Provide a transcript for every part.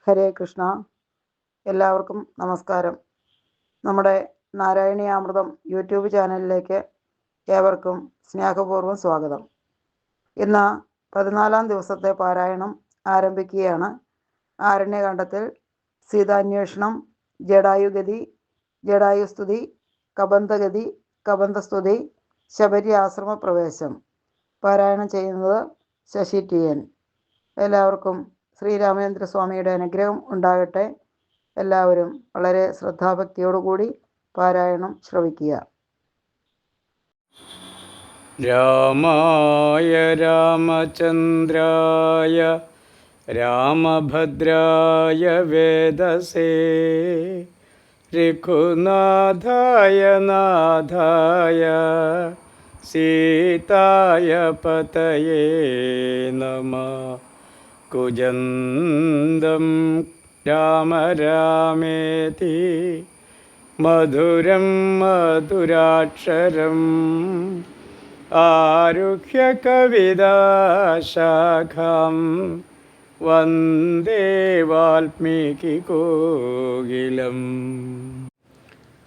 ഹരേ കൃഷ്ണ. എല്ലാവർക്കും നമസ്കാരം. നമ്മുടെ നാരായണീയാമൃതം യൂട്യൂബ് ചാനലിലേക്ക് ഏവർക്കും സ്നേഹപൂർവ്വം സ്വാഗതം. ഇന്ന് 14-ാം ദിവസത്തെ പാരായണം ആരംഭിക്കുകയാണ്. ആരണ്യകാണ്ഡത്തിൽ സീതാന്വേഷണം, ജടായുഗതി, ജടായുസ്തുതി, കബന്ധഗതി, കബന്ധസ്തുതി, ശബരി ആശ്രമ പ്രവേശം. പാരായണം ചെയ്യുന്നത് ശശി ടി എൻ. എല്ലാവർക്കും ശ്രീരാമചന്ദ്രസ്വാമിയുടെ അനുഗ്രഹം ഉണ്ടാകട്ടെ. എല്ലാവരും വളരെ ശ്രദ്ധാഭക്തിയോടുകൂടി പാരായണം ശ്രവിക്കുക. രാമായ രാമചന്ദ്രായ രാമഭദ്രായ വേദസേ രഘുനാഥായ നാഥായ സീതായ പതയേ നമഃ. കുജന്തം രാമ രാമേതി മധുരം മധുരാക്ഷരം ആരുഹ്യ കവിതാശാഖാം വന്ദേ വാൽമീകി കോകിലം.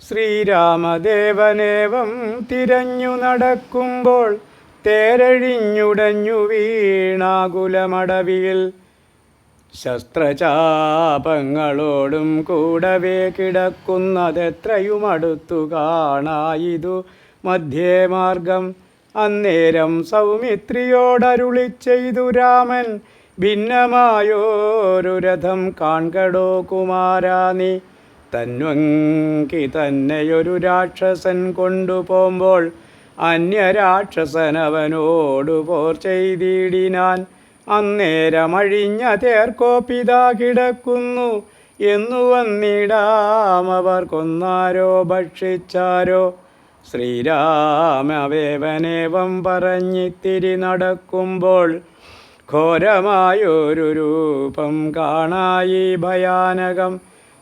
ശ്രീരാമദേവനേവം തിരഞ്ഞു നടക്കുമ്പോൾ തേരഴിഞ്ഞുടഞ്ഞു വീണാകുലമടവിയിൽ ശസ്ത്രചാപങ്ങളോടും കൂടവേ കിടക്കുന്നതെത്രയുമടുത്തു കാണായിതു മധ്യേ മാർഗം. അന്നേരം സൗമിത്രിയോടരുളി ചെയ്തു രാമൻ, ഭിന്നമായോരു രഥം കാൺകടോ കുമാരാ നീ. തന്വങ്കി തന്നെയൊരു രാക്ഷസൻ കൊണ്ടുപോകുമ്പോൾ അന്യരാക്ഷസനവനോടു പോർ ചെയ്തിടിനാൻ. അന്നേരമഴിഞ്ഞ തേർക്കോപ്പിതാ കിടക്കുന്നു എന്നു വന്നിടാമവർ കൊന്നാരോ ഭക്ഷിച്ചാരോ. ശ്രീരാമവേവനേവം പറഞ്ഞിത്തിരി നടക്കുമ്പോൾ ഘോരമായൊരു രൂപം കാണായി ഭയാനകം.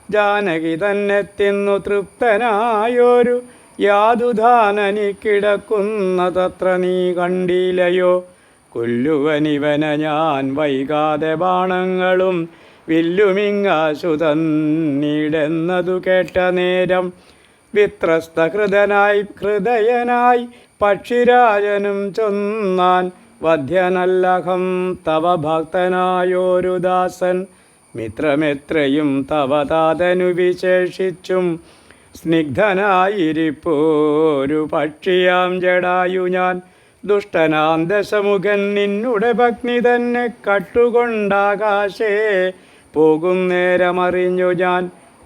ജാനകി തന്നെ തിന്നു തൃപ്തനായൊരു യാതുധാനനി കിടക്കുന്നതത്ര നീ കണ്ടില്ലയോ. കൊല്ലുവനിവന ഞാൻ വൈകാതെ ബാണങ്ങളും വില്ലുമിങ്ങാശു തന്നിടെന്നതു കേട്ട നേരം വിത്രസ്ത ഹൃദയനായി പക്ഷിരാജനും ചൊന്നാൻ, വധ്യനല്ലഹം തവ ഭക്തനായോരു ദാസൻ. മിത്രമെത്രയും തവ താതനു വിശേഷിച്ചും സ്നിഗ്ധനായിരിപ്പോരു പക്ഷിയാം ജടായു ഞാൻ. ദുഷ്ടനാം ദശമുഖൻ നിന്നുടെ ഭഗ്നി തന്നെ കട്ടുകൊണ്ടാകാശേ പോകുന്നേരമറിഞ്ഞു ഞാൻ.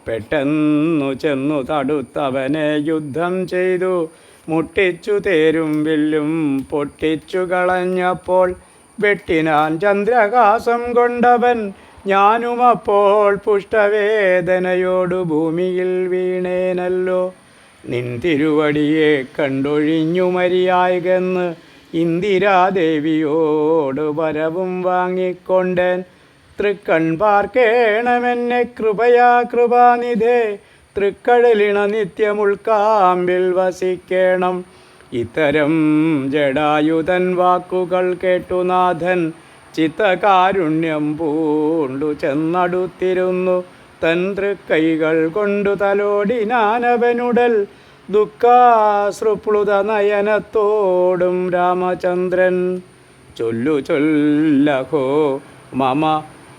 പെട്ടെന്നു ചെന്നു തടുത്തവനെ യുദ്ധം ചെയ്തു മുട്ടിച്ചു തേരും വില്ലും പൊട്ടിച്ചു കളഞ്ഞപ്പോൾ വെട്ടിനാൻ ചന്ദ്രഹാസം കൊണ്ടവൻ. ഞാനുമപ്പോൾ പുഷ്ടവേദനയോടു ഭൂമിയിൽ വീണേനല്ലോ. നിൻ തിരുവടിയെ കണ്ടൊഴിഞ്ഞു മരിയായെന്ന് ഇന്ദിരാദേവിയോട് വരവും വാങ്ങിക്കൊണ്ടേൻ. തൃക്കൺ പാർക്കേണമെന്നെ കൃപയാ കൃപാനിധേ, തൃക്കടലിണ നിത്യമുൾക്കാമ്പിൽ വസിക്കേണം. ഇത്തരം ജടായുധൻ വാക്കുകൾ കേട്ടുനാഥൻ ചിത്തകാരുണ്യം പൂണ്ടു ചെന്നടുത്തിരുന്നു. തൻ തൃക്കൈകൾ കൊണ്ടു തലോടിനാനവനുടൽ ദുഃഖാശ്രുപ്ലുത നയനത്തോടും രാമചന്ദ്രൻ. ചൊല്ലഹോ മമ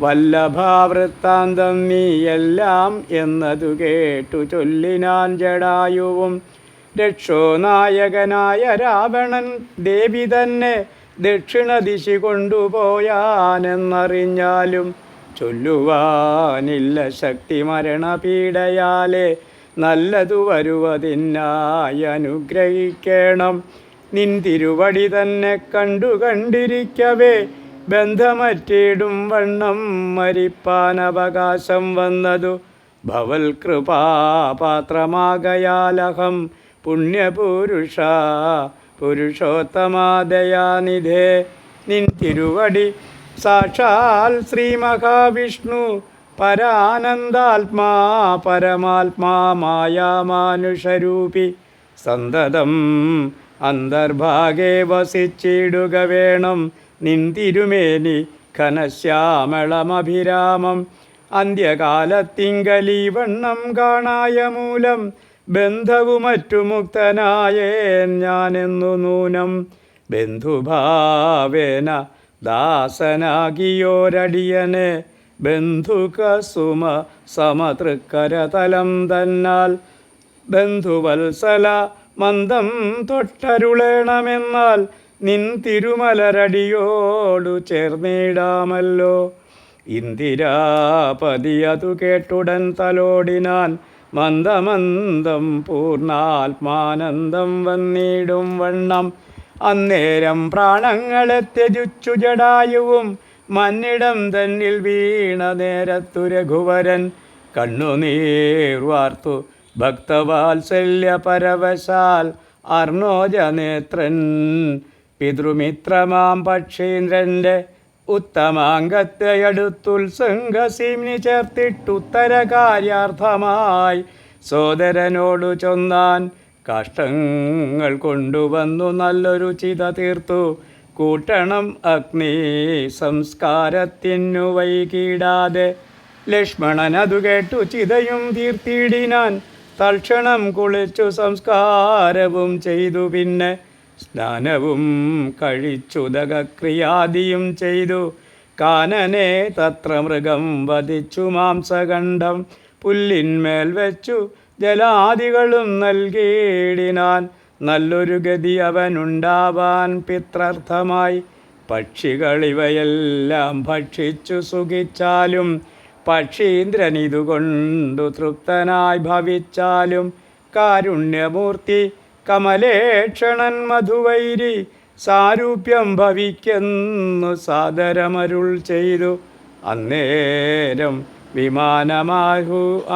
വല്ലഭാവൃത്താന്തം നീയെല്ലാം എന്നതു കേട്ടു ചൊല്ലിനാൻ ജടായുവും. രക്ഷോനായകനായ രാവണൻ ദേവി തന്നെ ദക്ഷിണദിശി കൊണ്ടുപോയാനെന്നറിഞ്ഞാലും ചൊല്ലുവാനില്ല ശക്തി. മരണപീഡയാലെ നല്ലതു വരുവതിനായി അനുഗ്രഹിക്കണം. നിൻ തിരുവടി തന്നെ കണ്ടിരിക്കവേ ബന്ധമറ്റിടും വണ്ണം മരിപ്പാൻ അവകാശം വന്നതു. ഭവൽ കൃപാപാത്രമാകയാലഹം പുണ്യപുരുഷ പുരുഷോത്തമാദയാനിധേ. നിൻ തിരുവടി സാക്ഷാൽ ശ്രീ മഹാവിഷ്ണു പരാനന്ദാത്മാ പരമാത്മാ മായാമാനുഷരൂപി. സന്തതം അന്തർഭാഗേ വസിച്ചിടുക വേണം നിൻ തിരുമേനി ഘനശ്യാമളമഭിരാമം. അന്ത്യകാലത്തിങ്കലീ വണ്ണം കാണായ മൂലം ബന്ധവുമറ്റു മുക്തനായേൻ ഞാനെന്നു നൂനം. ബന്ധുഭാവേന ദാസനാകിയോരടിയനെ ബന്ധുകസുമ സമതൃക്കരതലം തന്നാൽ ബന്ധുവത്സല മന്ദം തൊട്ടരുളേണമെന്നാൽ നിൻ തിരുമലരടിയോടു ചേർന്നിടാമല്ലോ. ഇന്ദിരാപതിയതു കേട്ടുടൻ തലോടിനാൻ മന്ദമന്ദം പൂർണ്ണാത്മാനന്ദം വന്നിടും വണ്ണം. അന്നേരം പ്രാണങ്ങളെ ത്യജിച്ചു ജടായുവും മന്നിടം തന്നിൽ വീണ നേരത്തു രഘുവരൻ കണ്ണുനീർ വാർത്തു ഭക്തവാത്സല്യ പരവശാൽ അർണോജനേത്രൻ പിതൃമിത്രമാം പക്ഷീന്ദ്രൻ്റെ ഉത്തമാംഗത്തെയടുത്തുത്സംഗസീമ്നി ചേർത്തിട്ടുത്തര കാര്യാർത്ഥമായി സോദരനോടു ചൊന്നാൻ. കാഷ്ടങ്ങൾ കൊണ്ടുവന്നു നല്ലൊരു ചിത തീർത്തു കൂട്ടണം അഗ്നി സംസ്കാരത്തിനു വൈകിടാതെ. ലക്ഷ്മണൻ അതു കേട്ടു ചിതയും തീർത്തിടിനാൻ. തൽക്ഷണം കുളിച്ചു സംസ്കാരവും ചെയ്തു. പിന്നെ സ്നാനവും കഴിച്ചുദകക്രിയാദിയും ചെയ്തു. കാനനെ തത്ര മൃഗം വധിച്ചു മാംസഖണ്ഡം പുല്ലിന്മേൽ വെച്ചു ജലാദികളും നൽകിയിടിനാൻ. നല്ലൊരു ഗതി അവനുണ്ടാവാൻ പിത്രർത്ഥമായി. പക്ഷികളിവയെല്ലാം ഭക്ഷിച്ചു സുഖിച്ചാലും പക്ഷീന്ദ്രനിതുകൊണ്ടു തൃപ്തനായി ഭവിച്ചാലും കാരുണ്യമൂർത്തി കമലേക്ഷണൻ മധുവൈരി സാരൂപ്യം ഭവിക്കുന്നു സാദരമരുൾ ചെയ്തു. അന്നേരം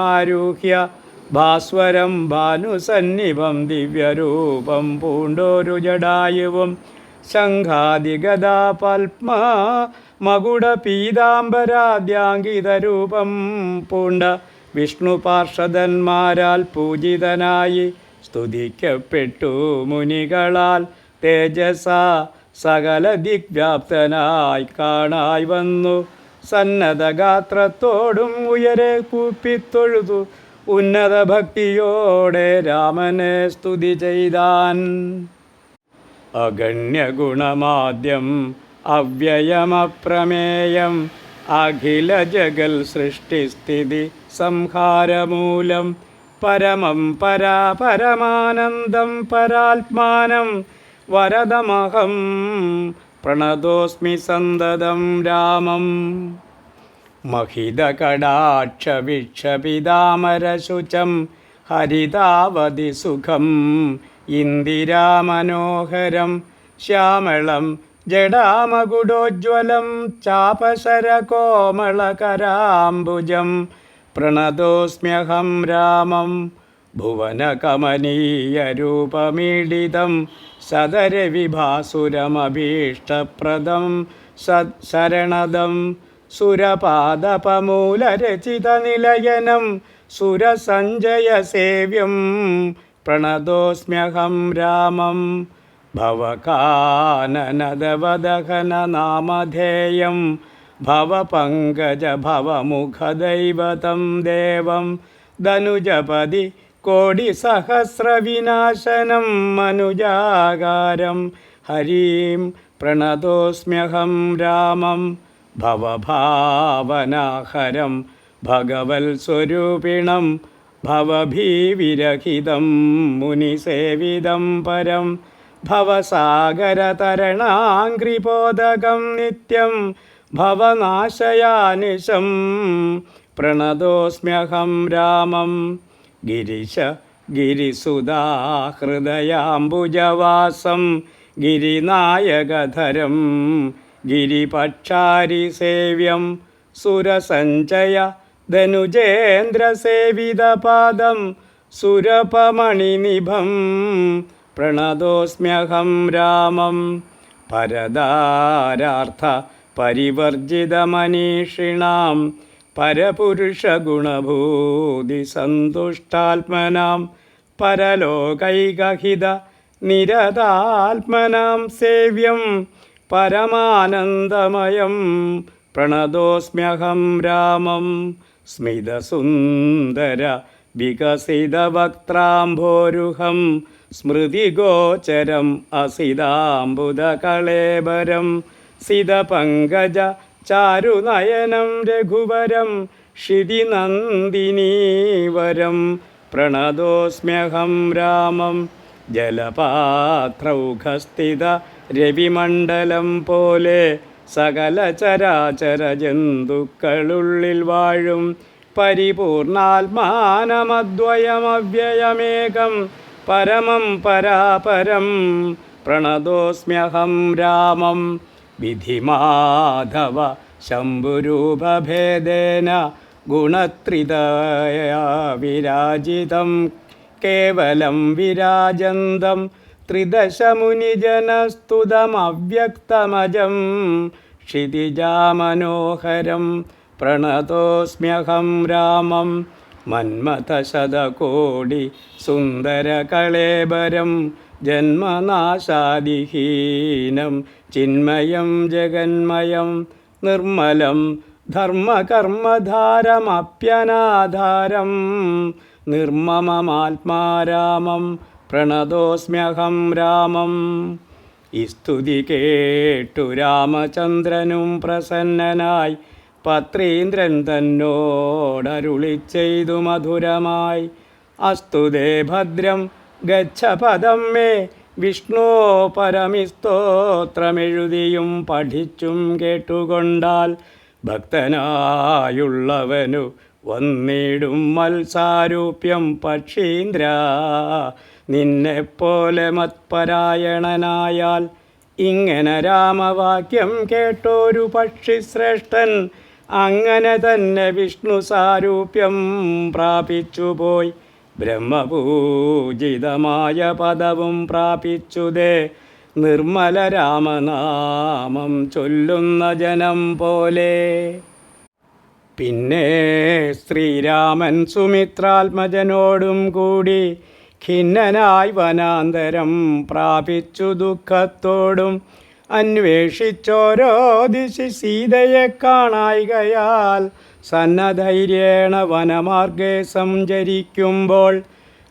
ആരൂഹ്യ ഭാസ്വരം ഭാനുസന്നിഭം ദിവ്യരൂപം പൂണ്ടോരു ജടായുവും ശംഖാദിഗദാ പത്മ മകുട പീതാംബരാദ്യാങ്കിതരൂപം പൂണ്ട വിഷ്ണു പാർഷദന്മാരാൽ പൂജിതനായി സ്തുതിക്കപ്പെട്ടു മുനികളാൽ തേജസ സകല ദിഗ്വ്യാപ്തനായി കാണായി വന്നു. സന്നദ്ധഗാത്രത്തോടും ഉയരെ കൂപ്പിത്തൊഴുതു ഉന്നത ഭക്തിയോടെ രാമനെ സ്തുതി ചെയ്താൻ. അഗണ്യഗുണമാദ്യം അവ്യയമപ്രമേയം അഖില ജഗൽ സൃഷ്ടിസ്ഥിതി സംഹാരമൂലം പരമം പരമാനന്ദം പരാത്മാനം വരദമഹം പ്രണതോസ്മി സന്തതം രാമം. മഹിതകടാക്ഷവിക്ഷപിതാമരശുചം ഹരിതാവതി സുഖം ഇന്ദിരാമനോഹരം ശ്യാമളം ജടാമകുടോജ്വലം ചാപശരകോമളകരാംബുജം പ്രണതോസ്മ്യഹം രാമം. ഭുവനകമനീയരൂപമീഡിതം സദരവിഭാസുരമഭീഷ്ടപ്രദം ശരണദം സുരപാദപമൂലരചിതനിലയനം സുരസഞ്ജയസേവ്യം പ്രണതോസ്മ്യഹം രാമം. ഭവകാനനദവദഹനനാമധേയം ഭവപങ്കജ ഭവമുഖദൈവതം ദേവം ധനുജപതി കോടിസഹസ്രവിനാശനം മനുജാകാരം ഹരിം പ്രണതോസ്മ്യഹം രാമം. ഭവഭാവനാഹരം ഭഗവത്സ്വരൂപിണം ഭവഭീവിരഹിതം മുനിസേവിതം പരം ഭവസാഗരതരണാംഘ്രിപോദകം നിത്യം ഭവനാശയാനിശം പ്രണതോസ്മ്യഹം രാമം. ഗിരിശ ഗിരിസുധാഹൃദയാംബുജവാസം ഗിരിനായകധരം ഗിരിപക്ഷാരിസേവ്യം സുരസഞ്ചയ ധനുജേന്ദ്രസേവിതപാദം സുരപമണിനിഭം പ്രണതോസ്മ്യഹം രാമം. പരദാരാർത്ഥ പരിവർജിതമനീഷിണാം പരപുരുഷഗുണഭൂതി സന്തുഷ്ടാത്മനാം പരലോകൈകഹിത നിരതാത്മനാം സേവ്യം പരമാനന്ദമയം പ്രണതോസ്മ്യഹം രാമം. സ്മിതസുന്ദര വികസിതവക്ത്രാംഭോരുഹം സ്മൃതിഗോചരം അസിതാംബുദകളേബരം സിതപങ്കജ ചാരുനയനം രഘുവരം ക്ഷിതിനന്ദിനീവരം പ്രണതോസ്മ്യഹം രാമം. ജലപാത്രൗഘസ്ഥിത രവിമണ്ഡലം പോലെ സകല ചരാചര ജന്തുക്കളുള്ളിൽ വാഴും പരിപൂർണാത്മാനമദ്വയമവ്യയമേകം പരമം പരാപരം പ്രണതോസ്മ്യഹം രാമം. വിധിമാധവ ശംഭുരൂപഭേദേന ഗുണത്രിതയാ വിരാജിതം കേവലം വിരാജന്തം ത്രിദശമുനിജനസ്തുതമവ്യക്തമജം ക്ഷിതിജാമനോഹരം പ്രണതോസ്മ്യഹം രാമം. മന്മഥശതകോടി സുന്ദരകളേബരം ജന്മനാശാദിഹീനം ചിന്മയം ജഗന്മയം നിർമ്മലം ധർമ്മകർമ്മധാരമപ്യനാധാരം നിർമ്മമമാത്മാരാമം പ്രണതോസ്മ്യഹം രാമം. ഈ സ്തുതി കേട്ടു രാമചന്ദ്രനും പ്രസന്നനായി പത്രീന്ദ്രൻ തന്നോടരുളി ചെയ്തു മധുരമായി. അസ്തുതേ ഭദ്രം ഗച്ഛ പദം മേ വിഷ്ണോ പരമിസ്തോത്രമെഴുതിയും പഠിച്ചും കേട്ടുകൊണ്ടാൽ ഭക്തനായുള്ളവനു വന്നിടും മത്സാരൂപ്യം. പക്ഷീന്ദ്ര നിന്നെപ്പോലെ മത്പരായണനായാൽ ഇങ്ങനെ രാമവാക്യം കേട്ടോരു പക്ഷിശ്രേഷ്ഠൻ അങ്ങനെ തന്നെ വിഷ്ണു സാരൂപ്യം പ്രാപിച്ചുപോയി. ബ്രഹ്മപൂജിതമായ പദവും പ്രാപിച്ചുതേ നിർമ്മല രാമനാമം ചൊല്ലുന്ന ജനം പോലെ. പിന്നെ ശ്രീരാമൻ സുമിത്രാത്മജനോടും കൂടി ഖിന്നനായി വനാന്തരം പ്രാപിച്ചു ദുഃഖത്തോടും അന്വേഷിച്ചോരോ ദിശി സീതയെ കാണായികയാൽ സന്നധൈര്യേണ വനമാർഗേ സഞ്ചരിക്കുമ്പോൾ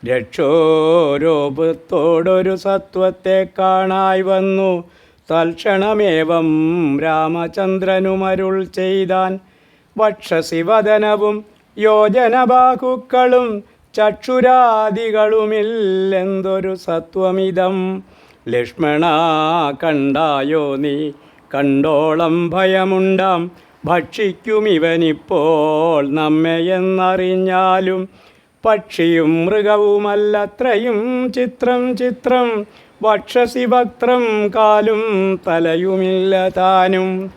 രക്ഷോരോപത്തോടൊരു സത്വത്തെ കാണായി വന്നു. തൽക്ഷണമേവം രാമചന്ദ്രനുമരുൾ ചെയ്താൻ. വക്ഷസി വദനവും യോജനബാഹുക്കളും ചക്ഷുരാദികളുമില്ലെന്തൊരു സത്വമിതം. ലക്ഷ്മണ കണ്ടായോ നീ കണ്ടോളം ഭയമുണ്ടാം. ഭക്ഷിക്കുമിവനിപ്പോൾ നമ്മയെന്നറിഞ്ഞാലും പക്ഷിയും മൃഗവുമല്ലത്രയും ചിത്രം ചിത്രം. വക്ഷസി വക്ത്രം കാലും തലയുമില്ല താനും.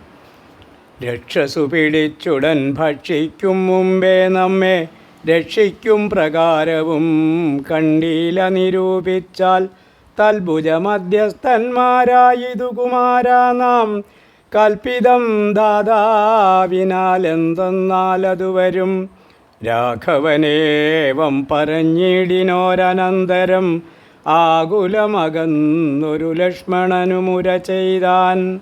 രക്ഷസു പിടിച്ചുടൻ ഭക്ഷിക്കും മുമ്പേ നമ്മെ രക്ഷിക്കും പ്രകാരവും കണ്ടീല നിരൂപിച്ചാൽ തൽഭുജമധ്യസ്ഥന്മാരായിതു കുമാരാ നാം. കൽപ്പിതം ദാതാവിനാലെന്തെന്നാലതു വരും. രാഘവനേവം പറഞ്ഞിടിനോരനന്തരം ആകുലമകന്നൊരു ലക്ഷ്മണനു മുര ചെയ്താൻ.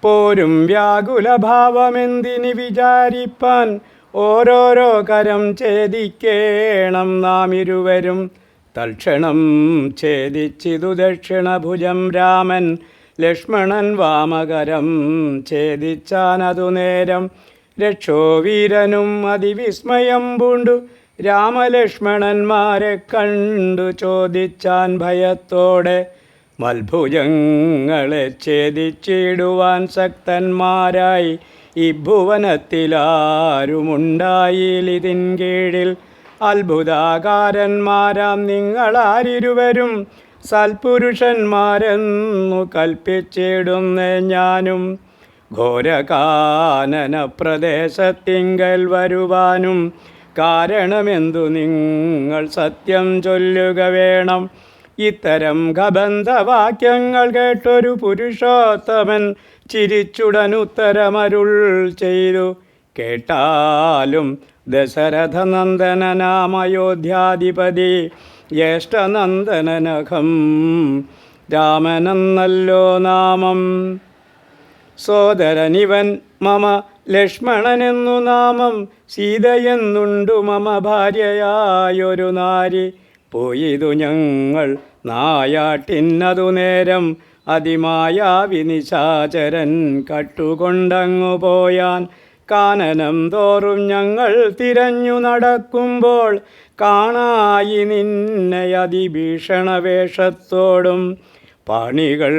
പോരും വ്യാകുലഭാവമെന്തിനി വിചാരിപ്പാൻ ഓരോരോ കരം ഛേദിക്കേണം നാം ഇരുവരും. തൽക്ഷണം ഛേദിച്ചിതു ദക്ഷിണഭുജം രാമൻ. ലക്ഷ്മണൻ വാമകരം ഛേദിച്ചാനതു നേരം. രക്ഷോവീരനും അതിവിസ്മയം പൂണ്ടു രാമലക്ഷ്മണന്മാരെ കണ്ടു ചോദിച്ചാൻ ഭയത്തോടെ. മൽഭുജങ്ങളെ ഛേദിച്ചിടുവാൻ ശക്തന്മാരായി ഈ ഭുവനത്തിലാരുമുണ്ടായിലിതിൻ കീഴിൽ. അത്ഭുതാകാരന്മാരാം നിങ്ങളാരിരുവരും സൽപുരുഷന്മാരെന്നു കൽപ്പിച്ചിടുന്നേ ഞാനും. ഘോരകാനന പ്രദേശത്തിങ്കൽ വരുവാനും കാരണമെന്തു നിങ്ങൾ സത്യം ചൊല്ലുക വേണം. ഇത്തരം കബന്ധവാക്യങ്ങൾ കേട്ടൊരു പുരുഷോത്തമൻ ചിരിച്ചുടനുത്തരമരുൾ ചെയ്തു. കേട്ടാലും ദശരഥനന്ദനനാമയോധ്യാധിപതി ജ്യേഷ്ഠനന്ദനനഖം രാമനെന്നല്ലോ നാമം. സോദരനിവൻ മമ ലക്ഷ്മണനെന്നു നാമം, സീതയെന്നുണ്ടു മമ ഭാര്യയായൊരു നാരി. പോയിതു ഞങ്ങൾ നായാട്ടിന്നതു നേരം, അതിമായാവി നിശാചരൻ കട്ടുകൊണ്ടങ്ങു പോയാൻ. കാനനം തോറും ഞങ്ങൾ തിരഞ്ഞു നടക്കുമ്പോൾ, കാണായി നിന്നെ അതിഭീഷണ വേഷത്തോടും. പാണികൾ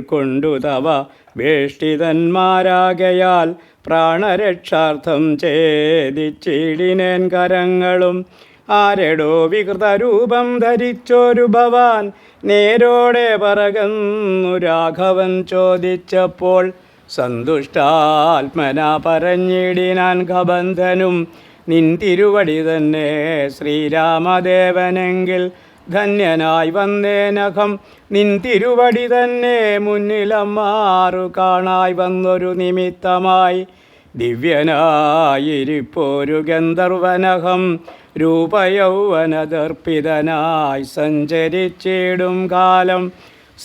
കൊണ്ടു തവ വേഷ്ടിതന്മാരാകയാൽ, പ്രാണരക്ഷാർത്ഥം ഛേദിച്ചിടിനേൻ കരങ്ങളും. ആരെടോ വികൃതരൂപം ധരിച്ചൊരു ഭവാൻ, നേരോടെ പറകന്നു രാഘവൻ ചോദിച്ചപ്പോൾ. സന്തുഷ്ടാത്മന പറഞ്ഞിടിനാൻ കബന്ധനും, നിൻ തിരുവടി തന്നെ ശ്രീരാമദേവനെങ്കിൽ ധന്യനായി വന്നേനകം. നിൻ തിരുവടി തന്നെ മുന്നിലമ്മാറു കാണായി വന്നൊരു നിമിത്തമായി. ദിവ്യനായിരിപ്പോരു ഗന്ധർവനകം, രൂപയൗവനദർപ്പിതനായി സഞ്ചരിച്ചിടും കാലം.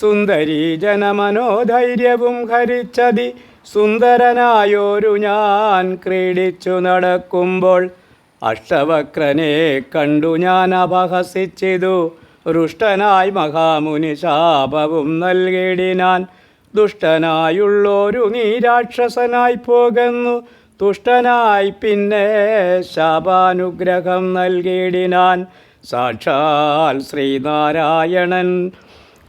സുന്ദരീ ജനമനോധൈര്യവും ഹരിച്ചതി, സുന്ദരനായൊരു ഞാൻ ക്രീഡിച്ചു നടക്കുമ്പോൾ. അഷ്ടവക്രനെ കണ്ടു ഞാൻ അപഹസിച്ചിതു, രുഷ്ടനായി മഹാമുനി ശാപവും നൽകിടിനാൻ. ദുഷ്ടനായുള്ളൊരു നീ രാക്ഷസനായി പോകുന്നു, തുഷ്ടനായി പിന്നെ ശാപാനുഗ്രഹം നൽകിടിനാൻ. സാക്ഷാൽ ശ്രീനാരായണൻ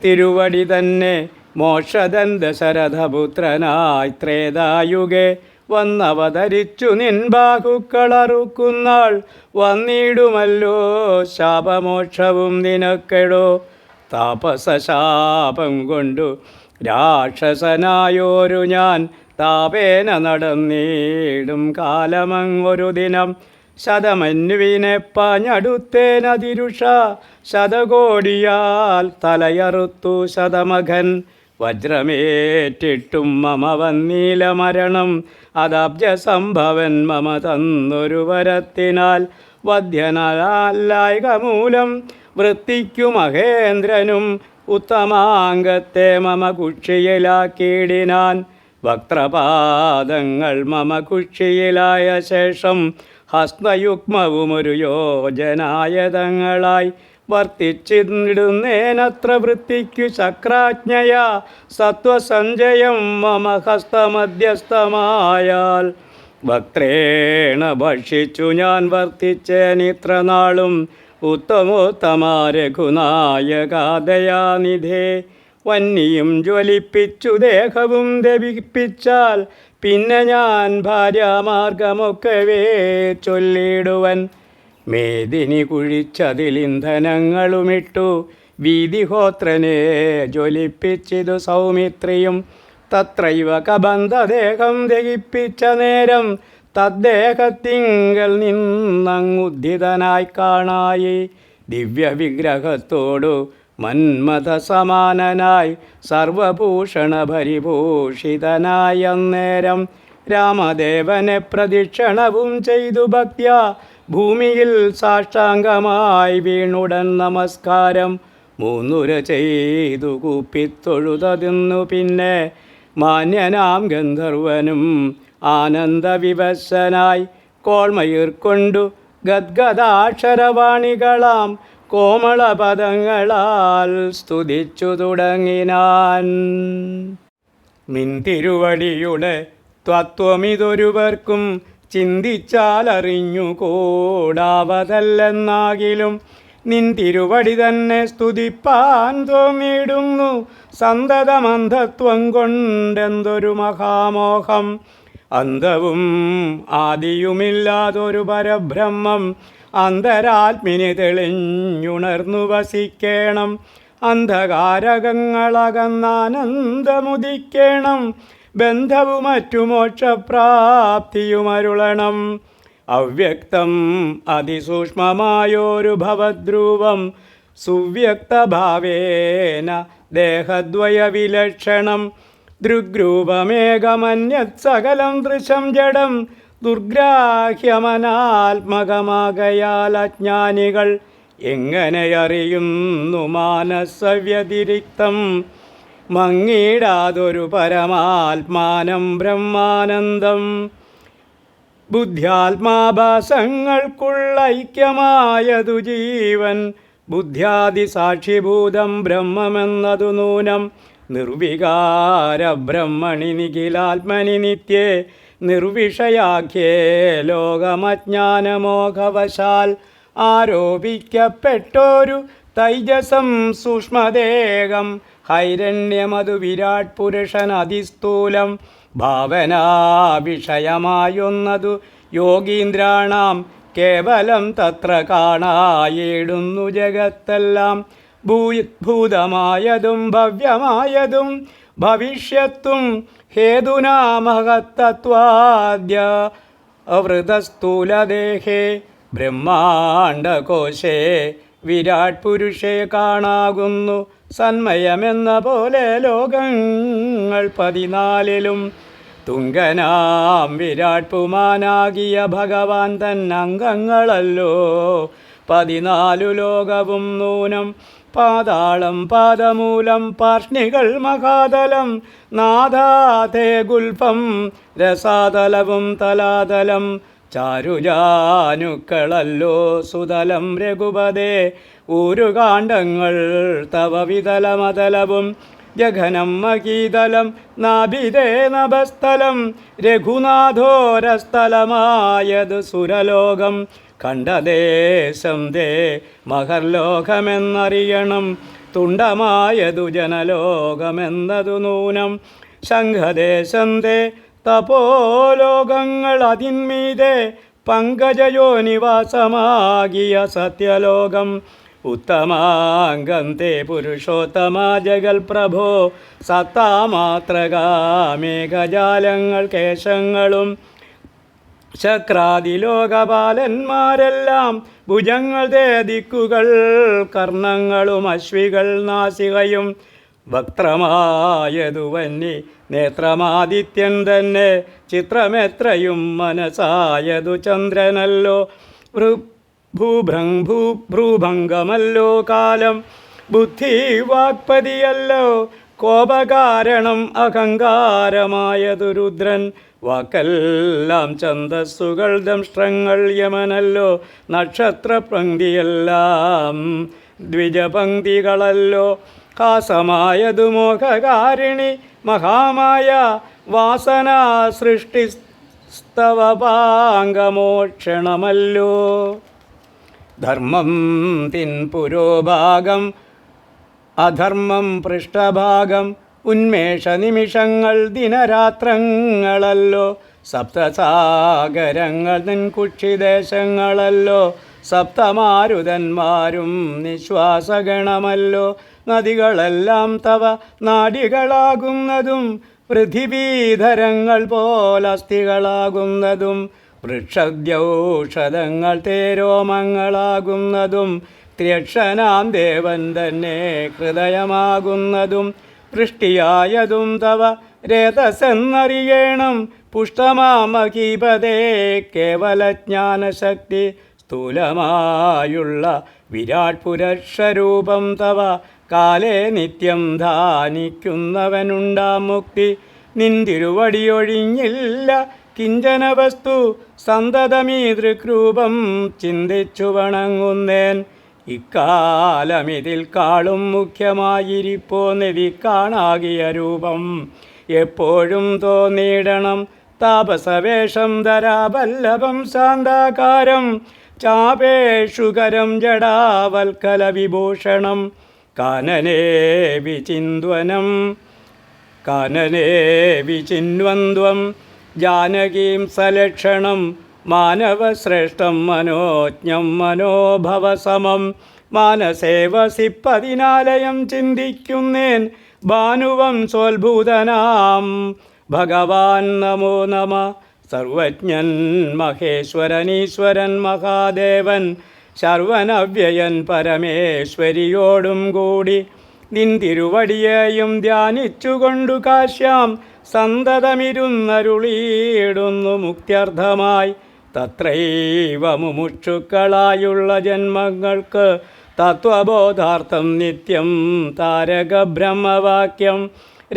തിരുവടി തന്നെ മോക്ഷദൻ ദശരഥപുത്രനായി ത്രേതായുഗേ വന്നവതരിച്ചു നിൻ ബാഹുക്കളറുക്കുന്നാൾ. വന്നിടുമല്ലോ ശാപമോക്ഷവും നിനക്കെടോ. താപസശാപം കൊണ്ടു രാക്ഷസനായോരു ഞാൻ, താപേന നടന്നിടും കാലമങ്ങൊരു ദിനം. ശതമന്വിനെ പാഞ്ഞടുത്തേനതിരുഷ, ശതകോടിയാൽ തലയറുത്തു ശതമഖൻ. വജ്രമേറ്റിട്ടും മമ വന്നീല മരണം, അതബ്ജസംഭവൻ മമ തന്നൊരു വരത്തിനാൽ. വധ്യനാലായക മൂലം വൃത്തിക്കു മഹേന്ദ്രനും, ഉത്തമാംഗത്തെ മമ കുക്ഷിയിലാക്കിയിടിനാൻ. വക്രപാദങ്ങൾ മമ കുക്ഷിയിലായ ശേഷം, ഹസ്തയുഗ്മവും ഒരു യോജനായതങ്ങളായി വർത്തിച്ചിടുന്നേനത്ര വൃത്തിക്കു ചക്രാജ്ഞയാ. സത്വസഞ്ചയം മമ ഹസ്തമധ്യസ്ഥമായാൽ, വക്രേണ ഭക്ഷിച്ചു ഞാൻ വർത്തിച്ചേനിത്ര നാളും. ഉത്തമോത്തമ രഘുനായകാദയാനിധേ, വന്നിയും ജ്വലിപ്പിച്ചു ദേഹവും ദപിപ്പിച്ചാൽ, പിന്നെ ഞാൻ ഭാര്യാമാർഗമൊക്കവേ ചൊല്ലിടുവൻ. മേദിനി കുഴിച്ചതിലിന്ധനങ്ങളുമിട്ടു, വീതിഹോത്രനെ ജ്വലിപ്പിച്ചിതു സൗമിത്രിയും. തത്രൈവ കബന്ധദേഹം ദഹിപ്പിച്ച നേരം, തദ്ദേഹത്തിങ്കൽ നിന്നങ്ങുദ്ധിതനായി കാണായി. ദിവ്യവിഗ്രഹത്തോടു മന്മഥസമാനനായി, സർവഭൂഷണ പരിഭൂഷിതനായി അന്നേരം. രാമദേവനെ പ്രദക്ഷിണവും ചെയ്തു ഭക്ത്യാ, ഭൂമിയിൽ സാഷ്ടാംഗമായി വീണുടൻ നമസ്കാരം. മൂന്നുര ചെയ്തു കൂപ്പിത്തൊഴുതതിന്നു പിന്നെ, മാന്യനാം ഗന്ധർവനും ആനന്ദവിവശനായി. കോൾമയിർ കൊണ്ടു ഗദ്ഗദാക്ഷരവാണികളാം കോമളപദങ്ങളാൽ സ്തുതിച്ചു തുടങ്ങിനാൻ. നിൻ തിരുവടിയുടെ തത്വമിതൊരുവർക്കും ചിന്തിച്ചാലറിഞ്ഞുകൂടാവതല്ലെന്നാകിലും, നിൻ തിരുവടി തന്നെ സ്തുതിപ്പാൻ തോന്നിയിടുന്നു. സന്തതമന്ധത്വം കൊണ്ടെന്തൊരു മഹാമോഹം. അന്തവും ആദിയുമില്ലാതൊരു പരബ്രഹ്മം, അന്തരാത്മിനി തെളിഞ്ഞുണർന്നു വസിക്കേണം. അന്ധകാരകങ്ങളകന്നാനന്ദമുദിക്കേണം, ബന്ധവും മറ്റു മോക്ഷപ്രാപ്തിയുമരുളണം. അവ്യക്തം അതിസൂക്ഷ്മമായൊരു ഭവദ്രൂപം, സുവ്യക്തഭാവേന ദേഹദ്വയവിലക്ഷണം. ദൃഗ്രൂപമേകമന്യത് സകലം ദൃശം ജഡം, ദുർഗ്രാഹ്യമനാത്മകമാകയാൽ അജ്ഞാനികൾ എങ്ങനെയറിയുന്നു മാനസവ്യതിരിക്തം. മങ്ങിടാതൊരു പരമാത്മാനം ബ്രഹ്മാനന്ദം. ബുദ്ധ്യാത്മാഭാസങ്ങൾക്കുള്ള ഐക്യമായതു ജീവൻ. ബുദ്ധ്യാദി സാക്ഷിഭൂതം ബ്രഹ്മമെന്നതു നൂനം. നിർവികാര ബ്രഹ്മണി നിഖിലാത്മനി നിത്യേ നിർവിഷയാഖ്യേ ലോകമജ്ഞാനമോഘവശാൽ ആരോപിക്കപ്പെട്ടൊരു തൈജസം സൂക്ഷ്മദേഹം ഹൈരണ്യമതു വിരാട് പുരുഷൻ അതിസ്ഥൂലം ഭാവനാ വിഷയമായൊന്നതു യോഗീന്ദ്രാണാം കേവലം തത്ര കാണായിടുന്നു ജഗത്തെല്ലാം. ഭൂതമായതും ഭവ്യമായതും ഭവിഷ്യത്തും ഹേതുനാ മഹത്തത്വാദ്യ അവൃതസ്ഥൂലദേഹേ ബ്രഹ്മാണ്ഡകോശേ വിരാട് പുരുഷേ കാണാകുന്നു. സന്മയമെന്ന പോലെ ലോകങ്ങൾ 14 തുങ്കനാം വിരാട് പുമാനാകിയ ഭഗവാൻ തന്നംഗങ്ങളല്ലോ 14 ലോകവും നൂനം. പാതാളം പാദമൂലം പാർഷ്ണികൾ മഹാതലം നാദാതേ ഗുൽഫം രസാതലവും തലാതലം ചാരുജാനുക്കളല്ലോ സുതലം രഘുപതേ ഊരുകാണ്ഡങ്ങൾ തവ വിതലമതലവും ജഘനം മഹീതലം നാഭിതേ നഭസ്ഥലം രഘുനാഥോരസ്ഥലമായതു സുരലോകം കണ്ഠദേശം ദേ മഹർലോകമെന്നറിയണം തുണ്ടമായതു ജനലോകമെന്നതു നൂനം. ശംഖദേശം ദേ തപോലോകങ്ങൾ അതിന്മീതെ പങ്കജയോനിവാസമാകിയ സത്യലോകം ഉത്തമാംഗം തേ പുരുഷോത്തമ ജഗൽ പ്രഭോ സത്താമാത്രകാമേഘജാലങ്ങൾ കേശങ്ങളും ശക്രാദിലോകപാലന്മാരെല്ലാം ഭുജങ്ങൾ തേ ദിക്കുകൾ കർണങ്ങളും അശ്വികൾ നാസികയും വക്ത്രമായതു വന്നി നേത്രമാദിത്യൻ തന്നെ ചിത്രമെത്രയും മനസായതു ചന്ദ്രനല്ലോ. ഭ്രൂഭംഗമല്ലോ കാലം ബുദ്ധി വാക്പതിയല്ലോ കോപകാരണം അഹങ്കാരമായതു രുദ്രൻ. വാക്കെല്ലാം ഛന്ദസ്സുകൾ ദംഷ്ട്രങ്ങൾ യമനല്ലോ നക്ഷത്രപംക്തിയെല്ലാം ദ്വിജപംക്തികളല്ലോ. ഹാസമായതു മോഹകാരിണി മഹാമായ വാസന സൃഷ്ടിസ്തവപാംഗമോക്ഷണമല്ലോ. ധർമ്മം തിൻ പുരോഭാഗം അധർമ്മം പൃഷ്ഠഭാഗം ഉന്മേഷ നിമിഷങ്ങൾ ദിനരാത്രങ്ങളല്ലോ. സപ്തസാഗരങ്ങൾ നിൻ കുക്ഷിദേശങ്ങളല്ലോ. സപ്തമാരുതന്മാരും നിശ്വാസഗണമല്ലോ. നദികളെല്ലാം തവ നാഡികളാകുന്നതും പൃഥിവീധരങ്ങൾ പോലസ്ഥികളാകുന്നതും വൃക്ഷദ്യൗഷധങ്ങൾ തേരോമങ്ങളാകുന്നതും ത്യക്ഷനാം ദേവൻ തന്നെ ഹൃദയമാകുന്നതും വൃഷ്ടിയായതും തവ രേതസെന്നറിയണം. പുഷ്ടമാമഹീപതേ കേവലജ്ഞാനശക്തി സ്ഥൂലമായുള്ള വിരാട് പുരുഷരൂപം തവ കാലേ നിത്യം ധാനിക്കുന്നവനുണ്ടാം മുക്തി. നിന്തിരുവടിയൊഴിഞ്ഞില്ല കിഞ്ചന വസ്തു സന്തതമീതൃക്രൂപം ചിന്തിച്ചു വണങ്ങുന്നേൻ. ഇക്കാലമിതിൽ കാളും മുഖ്യമായിരിപ്പോന്നെതി കാണാകിയ രൂപം എപ്പോഴും തോന്നിയിടണം. താപസവേഷം ധരാവല്ലഭം ശാന്താകാരം ചാപേഷുകരം ജടാവൽക്കല വിഭൂഷണം കാനനേ വിചിന്വന്ധ്വം ജാനകീം സലക്ഷണം മാനവശ്രേഷ്ഠം മനോജ്ഞം മനോഭവസമം മാനസേ വസിപ്പതിനാലയം ചിന്തിക്കുന്നേൻ ഭാനുവംസോത്ഭൂതനാം ഭഗവാൻ നമോ നമ. സർവജ്ഞൻ മഹേശ്വരനീശ്വരൻ മഹാദേവൻ ശർവനവ്യയൻ പരമേശ്വരിയോടും കൂടി നിൻ തിരുവടിയെയും ധ്യാനിച്ചുകൊണ്ടു കാശ്യാം സന്തതമിരുന്നരുളിയിടുന്നു മുക്ത്യർത്ഥമായി. തത്രൈവ മുമുക്ഷുക്കളായുള്ള ജന്മങ്ങൾക്ക് തത്വബോധാർത്ഥം നിത്യം താരക ബ്രഹ്മവാക്യം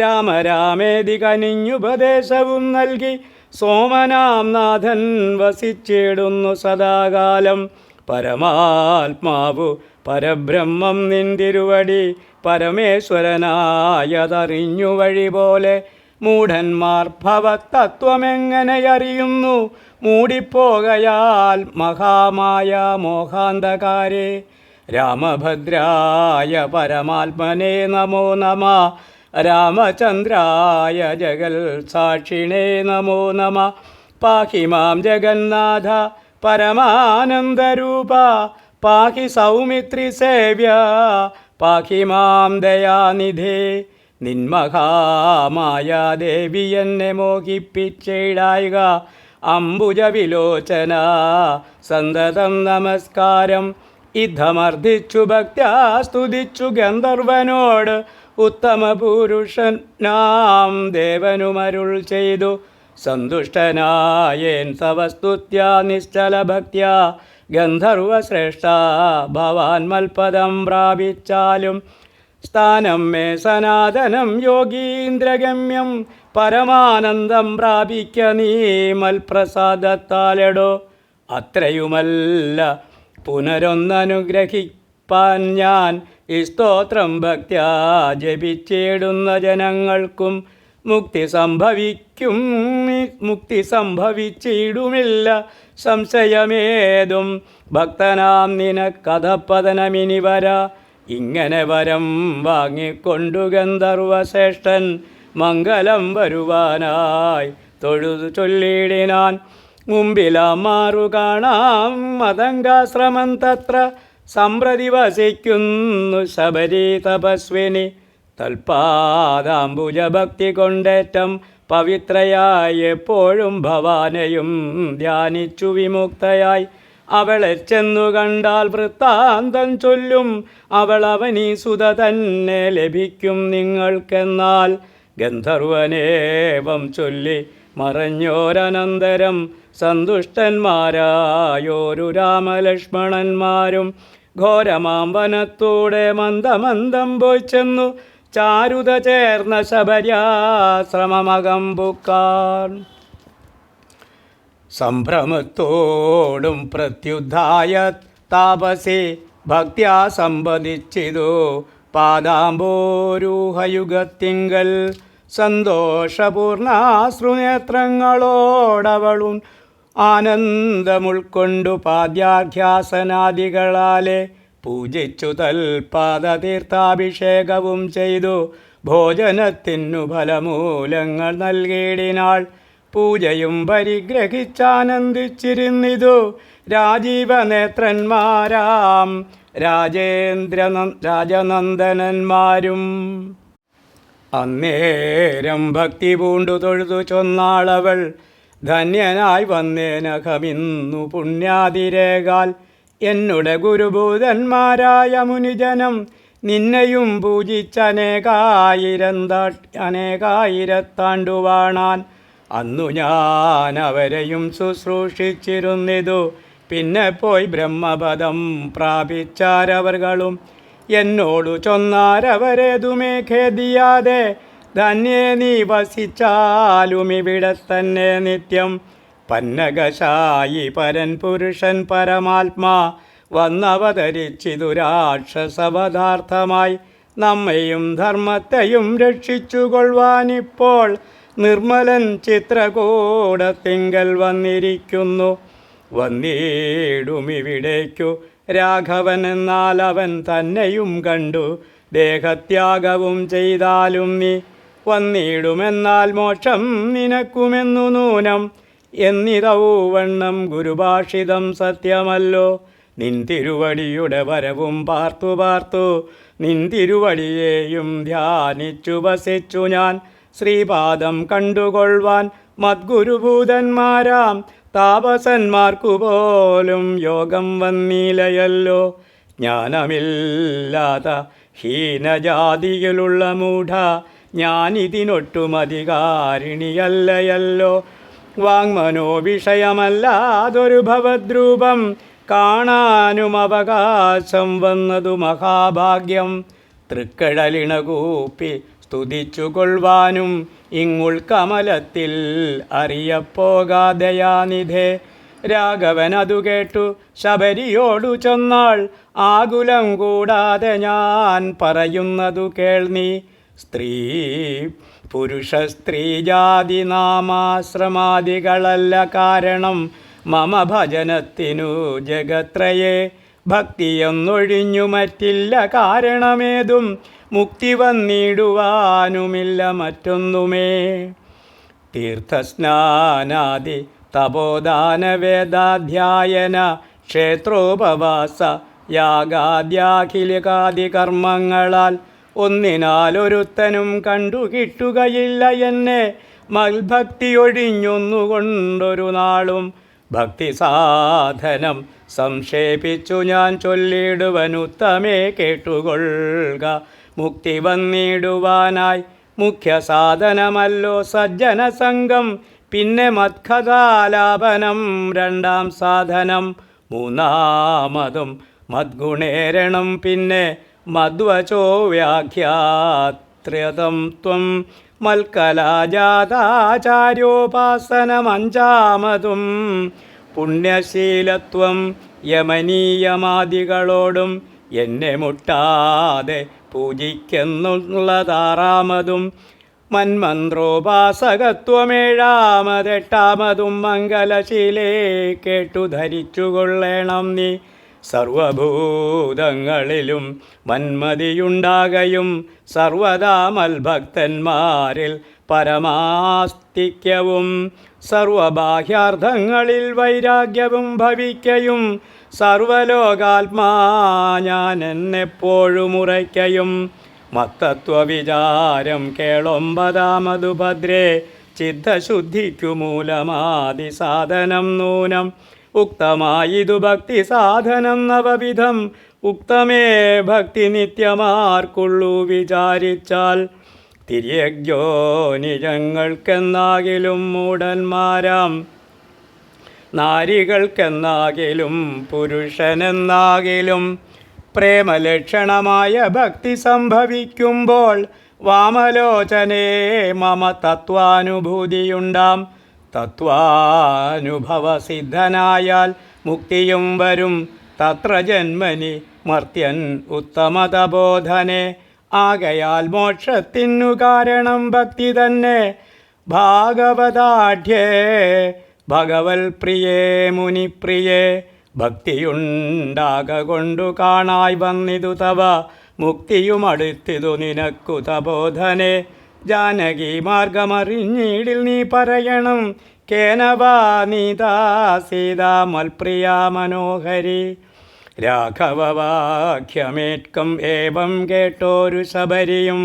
രാമ രാമേതി കനിഞ്ഞുപദേശവും നൽകി സോമനാം നാഥൻ വസിച്ചിടുന്നു സദാകാലം. പരമാത്മാവു പരബ്രഹ്മം നിന്തിരുവടി പരമേശ്വരനായതറിഞ്ഞു വഴി പോലെ. മൂഢന്മാർ ഭവതത്വമെങ്ങനെ അറിയുന്നു? മൂടിപ്പോകയാൽ മഹാമായ മോഹാന്ധകാരേ. രാമഭദ്രായ പരമാത്മനെ നമോ നമ. രാമചന്ദ്രായ ജഗൽ സാക്ഷിണേ നമോ നമ. പാഹി മാം ജഗന്നാഥ പരമാനന്ദരൂപ. പാഹി സൗമിത്രി സേവ്യ പാഹി മാം ദയാനിധേ. നിന്മഹാമായ ദേവി എന്നെ മോഹിപ്പിച്ചിടായിക. അംബുജവിലോചന സന്തതം നമസ്കാരം. ഇദ്ധമർദ്ദിച്ചു ഭക്ത്യാ സ്തുതിച്ചു ഗന്ധർവനോട്. ഉത്തമ പുരുഷൻ നാം ദേവനുമരുൾ ചെയ്തു. സന്തുഷ്ടനായേൻ തവ സ്തുത്യാ നിശ്ചല ഭക്ത്യാ. ഗന്ധർവശ്രേഷ്ഠ ഭവാൻ മൽപദം പ്രാപിച്ചാലും. സ്ഥാനം മേ സനാതനം യോഗീന്ദ്രഗമ്യം. പരമാനന്ദം പ്രാപിക്ക നീ മൽപ്രസാദത്താലെടോ. അത്രയുമല്ല പുനരൊന്നനുഗ്രഹിപ്പാൻ ഞാൻ ഈ സ്തോത്രം ഭക്ത്യാ ജപിച്ചിടുന്ന ജനങ്ങൾക്കും മുക്തി സംഭവിച്ചിടുമില്ല സംശയമേതും. ഭക്തനാം നിനക്കഥപതനമിനി വരാ. ഇങ്ങനെ വരം വാങ്ങിക്കൊണ്ടു ഗന്ധർവശ്രേഷ്ഠൻ മംഗലം വരുവാനായി തൊഴുതു ചൊല്ലിടിനാൻ. മുമ്പിലാമാറു കാണാം മതംഗാശ്രമം തത്ര. സമ്പ്രതി വസിക്കുന്നു ശബരി തപസ്വിനി. തൽപാദാംബുജഭക്തി കൊണ്ടേറ്റം പവിത്രയായി എപ്പോഴും ഭവാനെയും ധ്യാനിച്ചു വിമുക്തയായി. അവളെ ചെന്നു കണ്ടാൽ വൃത്താന്തം ചൊല്ലും. അവളവനീ സുത തന്നെ ലഭിക്കും നിങ്ങൾക്കെന്നാൽ. ഗന്ധർവനേവം ചൊല്ലി മറഞ്ഞോരനന്തരം സന്തുഷ്ടന്മാരായോരു രാമലക്ഷ്മണന്മാരും ഘോരമാം വനത്തൂടെ മന്ദമന്ദം പോയി ചെന്നു ചാരുത ചേർന്ന ശബര്യാശ്രമമകമ്പുക്കാർ. സംഭ്രമത്തോടും പ്രത്യുദ്ധായ താപസി ഭക്ത്യാ സംവദിച്ചിതു പാദാംബോരൂഹയുഗത്തിങ്കൽ. സന്തോഷപൂർണാശ്രുനേത്രങ്ങളോടവളും ആനന്ദമുൾക്കൊണ്ടു പാദ്യാഭ്യാസനാദികളാലെ പൂജിച്ചു തൽപാദതീർത്ഥാഭിഷേകവും ചെയ്തു. ഭോജനത്തിനു ഫലമൂലങ്ങൾ നൽകിയിടിനാൾ. പൂജയും പരിഗ്രഹിച്ചാനന്ദിച്ചിരുന്നിതു രാജീവനേത്രന്മാരാം രാജനന്ദനന്മാരും. അന്നേരം ഭക്തി പൂണ്ടു തൊഴുതു ചൊന്നാളവൾ. ധന്യനായി വന്നേനഖമിന്നു പുണ്യാതിരേകാൽ. എന്നുടെ ഗുരുഭൂതന്മാരായ മുനിജനം നിന്നെയും പൂജിച്ചനേകായിരത്താണ്ടുവാണാൻ. അന്നു ഞാൻ അവരെയും ശുശ്രൂഷിച്ചിരുന്നിതു. പിന്നെ പോയി ബ്രഹ്മപദം പ്രാപിച്ചാരവർകളും. എന്നോടു ചൊന്നാരവരേതുമേ ഖേദിയാതെ. ധന്യേ നീ വസിച്ചാലും ഇവിടെ തന്നെ നിത്യം. പന്നകശായി പരൻ പുരുഷൻ പരമാത്മാ വന്നവതരിച്ചിതു രാക്ഷസവധാർത്ഥമായി. നമ്മയും ധർമ്മത്തെയും രക്ഷിച്ചുകൊള്ളുവാനിപ്പോൾ നിർമ്മലൻ ചിത്രകൂടത്തിങ്കൽ വന്നിരിക്കുന്നു. വന്നിടുമിവിടേക്കു രാഘവൻ എന്നാൽ അവൻ തന്നെയും കണ്ടു. ദേഹത്യാഗവും ചെയ്താലും നീ വന്നിടുമെന്നാൽ മോക്ഷം നിനക്കുമെന്നു നൂനം. എന്നിതൗവണ്ണം ഗുരുഭാഷിതം സത്യമല്ലോ. നിൻ തിരുവടിയുടെ വരവും പാർത്തു പാർത്തു നിൻ തിരുവടിയെയും ധ്യാനിച്ചു വസിച്ചു ഞാൻ. ശ്രീപാദം കണ്ടുകൊള്ളുവാൻ മദ്ഗുരുഭൂതന്മാരാം താപസന്മാർക്കു പോലും യോഗം വന്നീലയല്ലോ. ജ്ഞാനമില്ലാത്ത ഹീനജാതിയിലുള്ള മൂഢ ഞാനിതിനൊട്ടും അധികാരിണിയല്ലയല്ലോ. വാങ്മനോ വിഷയമല്ലാതൊരു ഭവദ്രൂപം കാണാനും അവകാശം വന്നതു മഹാഭാഗ്യം. തൃക്കടലിണകൂപ്പി സ്തുതിച്ചു കൊള്ളുവാനും ഇങ്ങുൾക്കമലത്തിൽ അറിയപ്പോകാതെയാനിധേ. രാഘവൻ അതു കേട്ടു ശബരിയോടു ചൊന്നാൾ, ആകുലം കൂടാതെ ഞാൻ പറയുന്നതു കേൾനീ. സ്ത്രീ പുരുഷ സ്ത്രീ ജാതി നാമാശ്രമാദികളല്ല കാരണം മമ ഭജനത്തിനു ജഗത്രയേ. ഭക്തിയൊന്നൊഴിഞ്ഞു മറ്റില്ല കാരണമേതും, മുക്തി വന്നിടുവാനുമില്ല മറ്റൊന്നുമേ. തീർത്ഥസ്നാനാദി തപോദാന വേദാധ്യായന ക്ഷേത്രോപവാസ യാഗാദ്യാഖിലികാദി കർമ്മങ്ങളാൽ ഒന്നിനാലൊരുത്തനും കണ്ടു കിട്ടുകയില്ല എന്നെ. മൽഭക്തി ഒഴിഞ്ഞൊന്നുകൊണ്ടൊരു നാളും ഭക്തി സാധനം സംക്ഷേപിച്ചു ഞാൻ ചൊല്ലിടുവനുത്തമേ കേട്ടുകൊള്ളുക. മുക്തി വന്നിടുവാനായി മുഖ്യ സാധനമല്ലോ സജ്ജന സംഘം, പിന്നെ മത്കഥാലാപനം രണ്ടാം സാധനം, മൂന്നാമതും മദ്ഗുണേരണം, പിന്നെ മധ്വചോ വ്യാഖ്യാത്ര്യതം ത്വം. മൽക്കലാജാതാചാര്യോപാസനമഞ്ചാമതും പുണ്യശീലത്വം. യമനീയമാദികളോടും എന്നെ മുട്ടാതെ പൂജിക്കുന്നുള്ളതാറാമതും മന്മന്ത്രോപാസകത്വമേഴാമതെട്ടാമതും മംഗലശീലേ കേട്ടു ധരിച്ചുകൊള്ളേണം നീ. സർവഭൂതങ്ങളിലും മന്മതിയുണ്ടാകയും സർവദാ മൽഭക്തന്മാരിൽ പരമാസ്തിക്യവും സർവബാഹ്യാർത്ഥങ്ങളിൽ വൈരാഗ്യവും ഭവിക്കയും സർവലോകാത്മാ ഞാൻ എന്നെപ്പോഴും ഉറയ്ക്കയും. മത്തത്വവിചാരം കേളൊമ്പതാമതു ഭദ്രേ ചിത്തശുദ്ധിക്കു മൂലമാദി സാധനം നൂനം. ഉക്തമായിതു ഭക്തി സാധനം നവവിധം, ഉക്തമേ ഭക്തി നിത്യമാർക്കുള്ളൂ വിചാരിച്ചാൽ. തിര്യജ്ഞോ നിജങ്ങൾക്കെന്നാകിലും മൂഢന്മാരാം നാരികൾക്കെന്നാകിലും പുരുഷനെന്നാകിലും പ്രേമലക്ഷണമായ ഭക്തി സംഭവിക്കുമ്പോൾ വാമലോചനേ മമ തത്വാനുഭൂതിയുണ്ടാം. തത്വാനുഭവസിദ്ധനായാൽ മുക്തിയും വരും തത്ര ജന്മനി മർത്യൻ ഉത്തമതബോധനെ. ആകയാൽ മോക്ഷത്തിനു കാരണം ഭക്തി തന്നെ. ഭാഗവതാഢ്യേ ഭഗവൽ പ്രിയേ മുനിപ്രിയേ, ഭക്തിയുണ്ടാകൊണ്ടു കാണായി വന്നിതു തവ മുക്തിയുമടുത്തിതു നിനക്കു തബോധനെ. ജാനകി മാർഗമറിഞ്ഞിടിൽ നീ പറയണം, കേനവാ നീതാ സീതാ മൽപ്രിയാ മനോഹരി. രാഘവവാക്യമേറ്കം ഏവം കേട്ടോരു ശബരിയും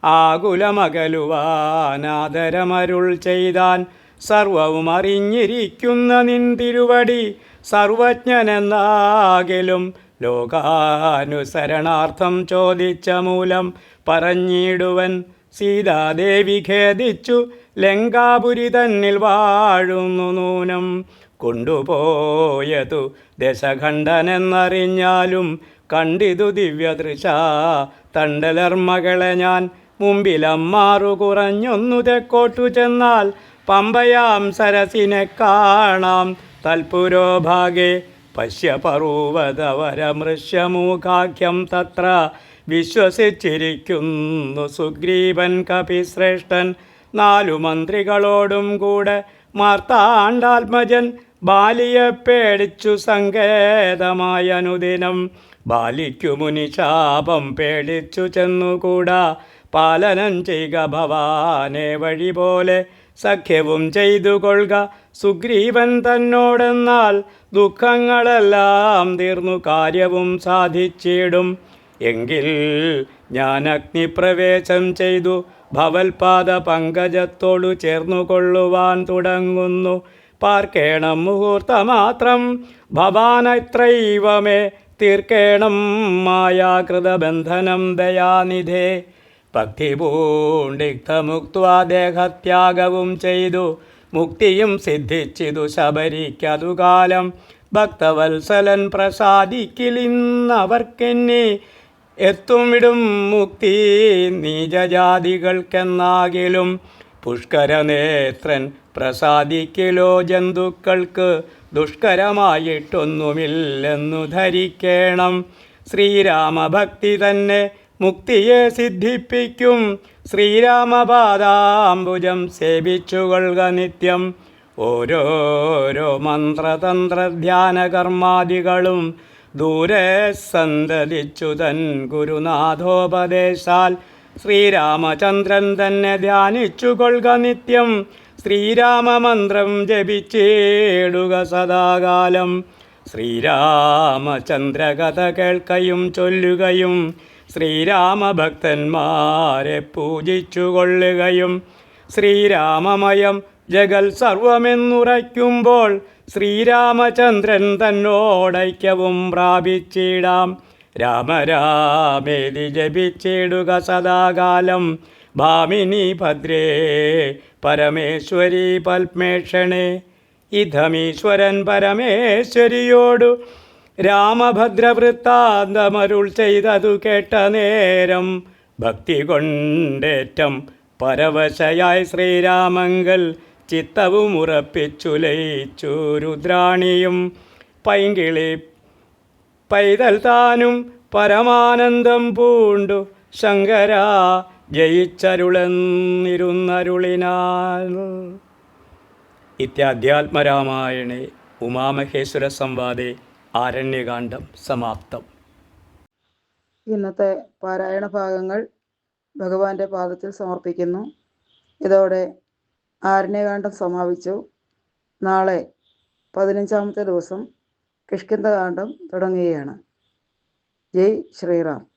ആകുലമകലുവാനാദരമരുൾ ചെയ്താൻ. സർവവും അറിഞ്ഞിരിക്കുന്ന നിൻ തിരുവടി സർവജ്ഞനെന്നാകിലും ലോകാനുസരണാർത്ഥം ചോദിച്ച മൂലം പറഞ്ഞിടുവൻ. സീതാദേവി ഖേദിച്ചു ലങ്കാപുരി തന്നിൽ വാഴുന്നു നൂനം. കൊണ്ടുപോയതു ദശഖണ്ഡനെന്നറിഞ്ഞാലും കണ്ടിതു ദിവ്യദൃശ തണ്ടലർമകളെ ഞാൻ. മുമ്പിലമ്മാറു കുറഞ്ഞൊന്നു തെക്കോട്ടു ചെന്നാൽ പമ്പയാം സരസിനെ കാണാം തൽപുരോഭാഗേ. പശ്യപർവ്വതവരമൃശ്യമൂഖാഖ്യം തത്ര വിശ്വസിച്ചിരിക്കുന്നു സുഗ്രീവൻ കപിശ്രേഷ്ഠൻ. 4 മന്ത്രികളോടും കൂടെ മാർത്താണ്ഡാത്മജൻ ബാലിയെ പേടിച്ചു സങ്കേതമായ അനുദിനം. ബാലിക്കു മുനിശാപം പേടിച്ചു ചെന്നുകൂടാ, പാലനം ചെയ്യുക ഭവാനെ വഴി പോലെ. സഖ്യവും ചെയ്തു കൊള്ളുക സുഗ്രീവൻ തന്നോടെന്നാൽ ദുഃഖങ്ങളെല്ലാം തീർന്നു കാര്യവും സാധിച്ചിടും. എങ്കിൽ ഞാൻ അഗ്നിപ്രവേശം ചെയ്തു ഭവൽപാദ പങ്കജത്തോടു ചേർന്നുകൊള്ളുവാൻ തുടങ്ങുന്നു. പാർക്കേണം മുഹൂർത്തമാത്രം ഭവാനത്രൈവമേ തീർക്കേണം മായാകൃതബന്ധനം ദയാനിധേ. ഭക്തി പൂണ്ടിക്തമുക്ത്വാ ദേഹത്യാഗവും ചെയ്തു മുക്തിയും സിദ്ധിച്ചിതു ശബരിക്കതു കാലം. ഭക്തവത്സലൻ പ്രസാദിക്കിലിന്നവർക്കെന്നെ എത്തും വിടും മുക്തി നീചജാതികൾക്കെന്നാകിലും പുഷ്കരനേത്രൻ പ്രസാദിക്കലോ ജന്തുക്കൾക്ക് ദുഷ്കരമായിട്ടൊന്നുമില്ലെന്നു ധരിക്കേണം. ശ്രീരാമഭക്തി തന്നെ മുക്തിയെ സിദ്ധിപ്പിക്കും. ശ്രീരാമപാദാംബുജം സേവിച്ചുകൊള്ളുക നിത്യം. ഓരോരോ മന്ത്രതന്ത്രധ്യാനകർമാദികളും ദൂരെ സന്തതിച്ചു തൻ ഗുരുനാഥോപദേശാൽ ശ്രീരാമചന്ദ്രൻ തന്നെ ധ്യാനിച്ചുകൊള്ളുക നിത്യം. ശ്രീരാമമന്ത്രം ജപിച്ചിടുക സദാകാലം. ശ്രീരാമചന്ദ്രകഥ കേൾക്കയും ചൊല്ലുകയും ശ്രീരാമഭക്തന്മാരെ പൂജിച്ചുകൊള്ളുകയും ശ്രീരാമമയം ജഗൽ സർവമെന്നുറയ്ക്കുമ്പോൾ ശ്രീരാമചന്ദ്രൻ തന്നോടൈക്യവും പ്രാപിച്ചിടാം. രാമരാമേതി ജപിച്ചിടുക സദാകാലം. ഭാമിനി ഭദ്രേ പരമേശ്വരി പത്മേഷണേ. ഇതമീശ്വരൻ പരമേശ്വരിയോടു രാമഭദ്രവൃത്താന്തമരുൾ ചെയ്തതു കേട്ട നേരം ഭക്തി കൊണ്ടേറ്റം പരവശയായി ശ്രീരാമങ്കൽ ചിത്തവും ഉറപ്പിച്ചു ലയിച്ചു രുദ്രാണിയും പൈങ്കിളി പൈതൽ താനും പരമാനന്ദം പൂണ്ടു ശങ്കര ജയിച്ചരുളെന്നിരുന്നരുളിനാൽ. ഇത്യാധ്യാത്മരാമായണേ ഉമാമഹേശ്വര സംവാദേ ആരണ്യകാണ്ഡം സമാപ്തം. ഇന്നത്തെ പാരായണ ഭാഗങ്ങൾ ഭഗവാന്റെ പാദത്തിൽ സമർപ്പിക്കുന്നു. ഇതോടെ ആരണ്യകാണ്ഡം സമാപിച്ചു. നാളെ 15ാമത്തെ ദിവസം കിഷ്കിന്ധകാണ്ഡം തുടങ്ങുകയാണ്. ജയ് ശ്രീറാം.